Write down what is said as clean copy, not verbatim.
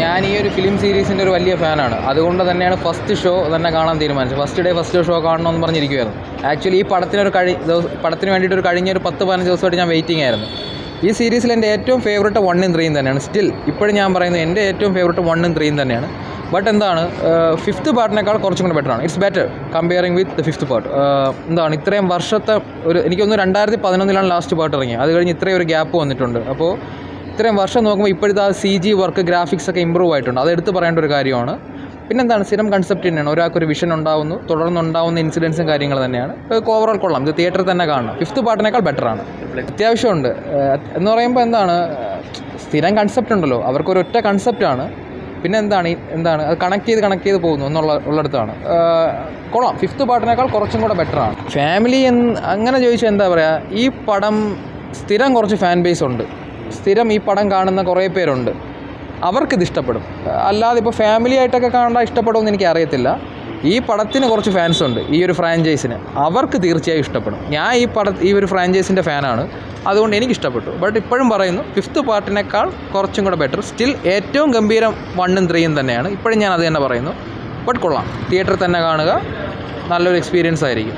ഞാൻ ഈ ഒരു ഫിലിം സീരീസിൻ്റെ ഒരു വലിയ ഫാനാണ്. അതുകൊണ്ട് തന്നെയാണ് ഫസ്റ്റ് ഷോ തന്നെ കാണാൻ തീരുമാനിച്ചത്. ഫസ്റ്റ് ഷോ കാണണമെന്ന് പറഞ്ഞിരിക്കുമായിരുന്നു. ആക്ച്വലി ഈ പടത്തിന് വേണ്ടിയിട്ട് കഴിഞ്ഞൊരു 10-15 ദിവസമായിട്ട് ഞാൻ വെയിറ്റിംഗ് ആയിരുന്നു. ഈ സീരീസിൽ എൻ്റെ ഏറ്റവും ഫേവറേറ്റ് 1 ഉം 3 ഉം തന്നെയാണ്. സ്റ്റിൽ ഇപ്പോഴും ഞാൻ പറയുന്നത് എൻ്റെ ഏറ്റവും ഫേവറേറ്റ് 1 ഉം 3 ഉം തന്നെയാണ്. ബട്ട് എന്താണ്, 5th പാർട്ടിനേക്കാൾ കുറച്ചും കൂടെ ബെറ്ററാണ്. It's better comparing with the 5th part. എന്താണ് ഇത്രയും വർഷത്തെ എനിക്കൊന്ന് 2011 ലാസ്റ്റ് പാർട്ട് ഇറങ്ങിയത്. അത് കഴിഞ്ഞ് ഇത്രയും ഒരു ഗ്യാപ്പ് വന്നിട്ടുണ്ട്. അപ്പോൾ ഇത്രയും വർഷം നോക്കുമ്പോൾ ഇപ്പോഴത്തെ ആ CG വർക്ക്, ഗ്രാഫിക്സ് ഒക്കെ ഇമ്പ്രൂവ് ആയിട്ടുണ്ട്. അത് എടുത്ത് പറയേണ്ട ഒരു കാര്യമാണ്. പിന്നെന്താണ്, സ്ഥിരം കൺസെപ്റ്റ് തന്നെയാണ്. ഒരാൾക്കൊരു വിഷൻ ഉണ്ടാവുന്നു, തുടർന്നുണ്ടാവുന്ന ഇൻസിഡൻസും കാര്യങ്ങൾ തന്നെയാണ്. ഓവറോൾ കൊള്ളാം. ഇത് തിയേറ്ററിൽ തന്നെ കാണണം. 5th പാർട്ടിനേക്കാൾ ബെറ്ററാണ്. അത്യാവശ്യമുണ്ട് എന്ന് പറയുമ്പോൾ എന്താണ്, സ്ഥിരം കൺസെപ്റ്റ് ഉണ്ടല്ലോ, അവർക്കൊരു ഒറ്റ കൺസെപ്റ്റാണ്. പിന്നെ എന്താണ് അത് കണക്ട് ചെയ്ത് പോകുന്നു ഉള്ളിടത്താണ്. കൊള്ളാം. 5th പാർട്ടിനേക്കാൾ കുറച്ചും കൂടെ ബെറ്ററാണ്. ഫാമിലി അങ്ങനെ ചോദിച്ചാൽ എന്താ പറയുക, ഈ പടം സ്ഥിരം കുറച്ച് ഫാൻ ബേസ് ഉണ്ട്. സ്ഥിരം ഈ പടം കാണുന്ന കുറേ പേരുണ്ട്. അവർക്കിത് ഇഷ്ടപ്പെടും. അല്ലാതെ ഇപ്പോൾ ഫാമിലി ആയിട്ടൊക്കെ കാണാൻ ഇഷ്ടപ്പെടുമെന്ന് എനിക്ക് അറിയത്തില്ല. ഈ പടത്തിന് കുറച്ച് ഫാൻസ് ഉണ്ട്, ഈ ഒരു ഫ്രാഞ്ചൈസിന്. അവർക്ക് തീർച്ചയായും ഇഷ്ടപ്പെടും. ഞാൻ ഈ ഒരു ഫ്രാഞ്ചൈസിൻ്റെ ഫാനാണ്. അതുകൊണ്ട് എനിക്കിഷ്ടപ്പെട്ടു. ബട്ട് ഇപ്പോഴും പറയുന്നു 5th പാർട്ടിനേക്കാൾ കുറച്ചും കൂടെ ബെറ്റർ. സ്റ്റിൽ ഏറ്റവും ഗംഭീരം 1 ഉം 3 ഉം തന്നെയാണ്. ഇപ്പോഴും ഞാൻ അത് തന്നെ പറയുന്നു. ബട്ട് കൊള്ളാം. തിയേറ്ററിൽ തന്നെ കാണുക. നല്ലൊരു എക്സ്പീരിയൻസ് ആയിരിക്കും.